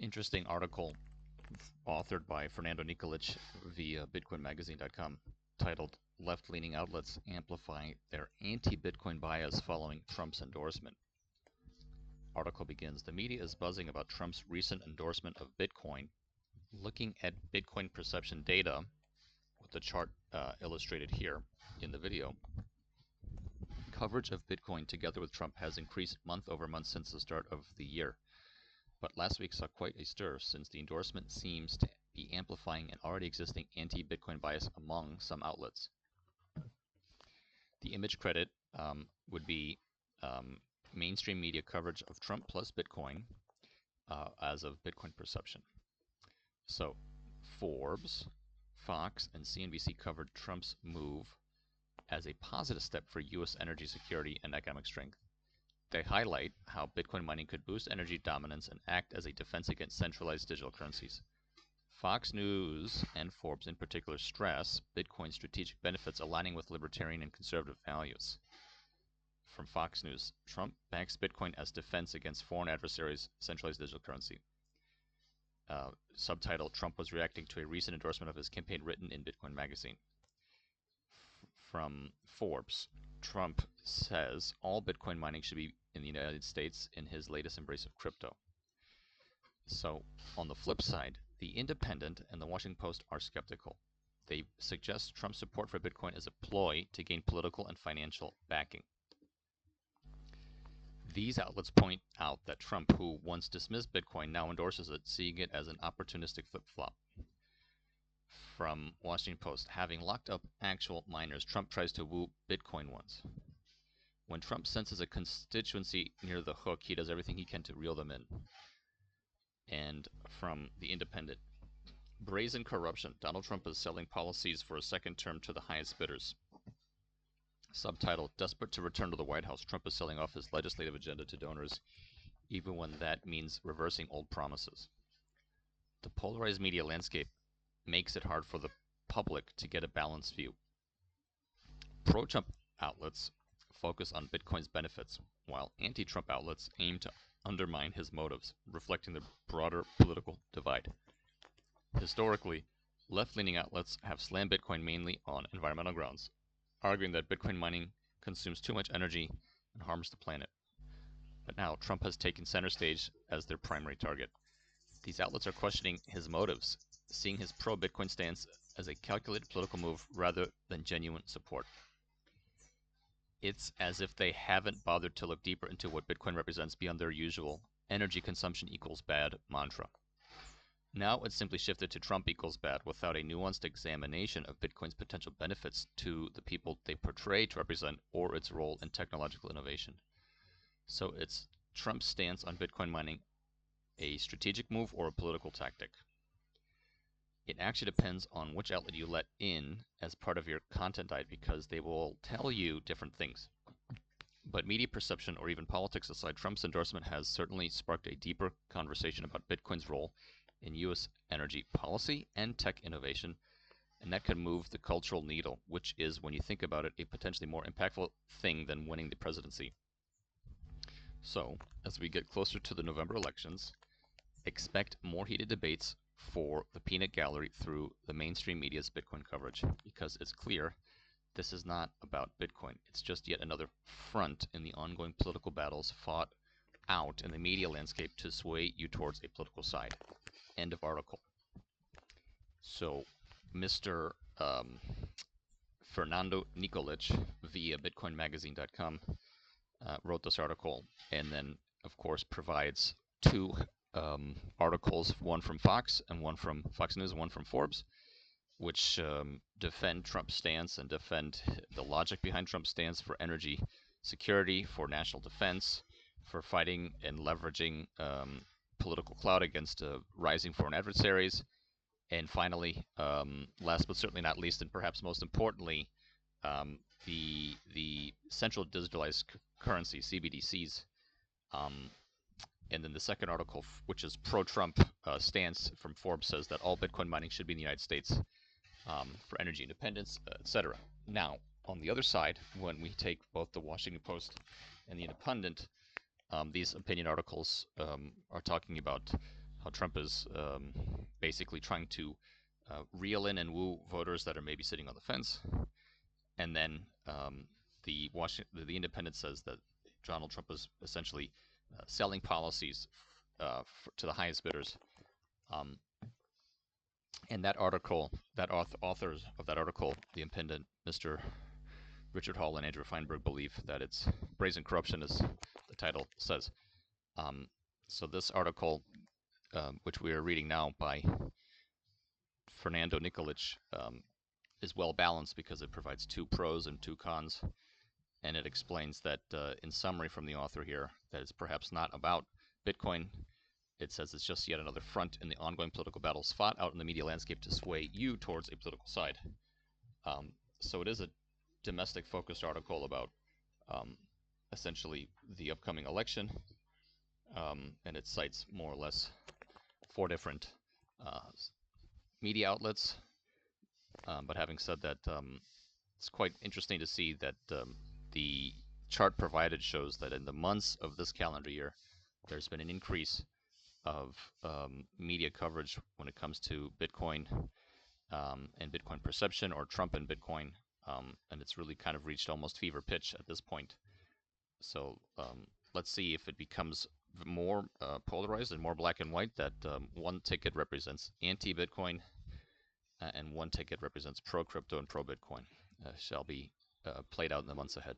Interesting article authored by Fernando Nikolic via bitcoinmagazine.com titled Left-Leaning Outlets Amplify Their Anti-Bitcoin Bias Following Trump's Endorsement. Article begins, the media is buzzing about Trump's recent endorsement of Bitcoin. Looking at Bitcoin perception data, with the chart illustrated here in the video, coverage of Bitcoin together with Trump has increased month over month since the start of the year. But last week saw quite a stir since the endorsement seems to be amplifying an already existing anti-Bitcoin bias among some outlets. The image credit would be mainstream media coverage of Trump plus Bitcoin as of Bitcoin perception. So Forbes, Fox, and CNBC covered Trump's move as a positive step for U.S. energy security and economic strength. They highlight how Bitcoin mining could boost energy dominance and act as a defense against centralized digital currencies. Fox News and Forbes in particular stress Bitcoin's strategic benefits aligning with libertarian and conservative values. From Fox News, Trump backs Bitcoin as defense against foreign adversaries' centralized digital currency. Subtitle, Trump was reacting to a recent endorsement of his campaign written in Bitcoin magazine. From Forbes, Trump says all Bitcoin mining should be in the United States in his latest embrace of crypto. So, on the flip side, The Independent and the Washington Post are skeptical. They suggest Trump's support for Bitcoin is a ploy to gain political and financial backing. These outlets point out that Trump, who once dismissed Bitcoin, now endorses it, seeing it as an opportunistic flip-flop. From Washington Post, having locked up actual miners, Trump tries to woo Bitcoin ones. When Trump senses a constituency near the hook, he does everything he can to reel them in. And from The Independent, brazen corruption. Donald Trump is selling policies for a second term to the highest bidders. Subtitle, desperate to return to the White House, Trump is selling off his legislative agenda to donors, even when that means reversing old promises. The polarized media landscape makes it hard for the public to get a balanced view. Pro-Trump outlets focus on Bitcoin's benefits, while anti-Trump outlets aim to undermine his motives, reflecting the broader political divide. Historically, left-leaning outlets have slammed Bitcoin mainly on environmental grounds, arguing that Bitcoin mining consumes too much energy and harms the planet. But now Trump has taken center stage as their primary target. These outlets are questioning his motives, seeing his pro-Bitcoin stance as a calculated political move rather than genuine support. It's as if they haven't bothered to look deeper into what Bitcoin represents beyond their usual energy consumption equals bad mantra. Now it's simply shifted to Trump equals bad without a nuanced examination of Bitcoin's potential benefits to the people they portray to represent or its role in technological innovation. So it's Trump's stance on Bitcoin mining a strategic move or a political tactic? It actually depends on which outlet you let in as part of your content diet because they will tell you different things. But media perception or even politics aside, Trump's endorsement has certainly sparked a deeper conversation about Bitcoin's role in U.S. energy policy and tech innovation, and that could move the cultural needle, which is, when you think about it, a potentially more impactful thing than winning the presidency. So, as we get closer to the November elections, expect more heated debates for the peanut gallery through the mainstream media's Bitcoin coverage, because it's clear this is not about Bitcoin. It's just yet another front in the ongoing political battles fought out in the media landscape to sway you towards a political side. End of article. So, Mr. Fernando Nikolic via bitcoinmagazine.com wrote this article, and then, of course, provides two articles, one from Fox and one from Fox News and one from Forbes, which defend Trump's stance and defend the logic behind Trump's stance for energy security, for national defense, for fighting and leveraging political clout against rising foreign adversaries, and finally, last but certainly not least, and perhaps most importantly, the central digitalized currency, CBDCs. And then the second article, which is pro-Trump stance from Forbes, says that all Bitcoin mining should be in the United States for energy independence, etc. Now, on the other side, when we take both the Washington Post and the Independent, these opinion articles are talking about how Trump is basically trying to reel in and woo voters that are maybe sitting on the fence, and then the Independent says that Donald Trump is essentially selling policies to the highest bidders. Um, and that article, that authors of that article, the Independent, Mr. Richard Hall and Andrew Feinberg, believe that it's brazen corruption, as the title says. Um, so this article, which we are reading now by Fernando Nikolic, is well balanced because it provides two pros and two cons, and it explains that, in summary from the author here, that it's perhaps not about Bitcoin. It says it's just yet another front in the ongoing political battles fought out in the media landscape to sway you towards a political side. So it is a domestic-focused article about essentially the upcoming election, and it cites more or less 4 different media outlets. But having said that, it's quite interesting to see that the chart provided shows that in the months of this calendar year, there's been an increase of media coverage when it comes to Bitcoin and Bitcoin perception, or Trump and Bitcoin, and it's really kind of reached almost fever pitch at this point. So let's see if it becomes more polarized and more black and white, that one ticket represents anti-Bitcoin and one ticket represents pro-crypto and pro-Bitcoin. Shall be played out in the months ahead.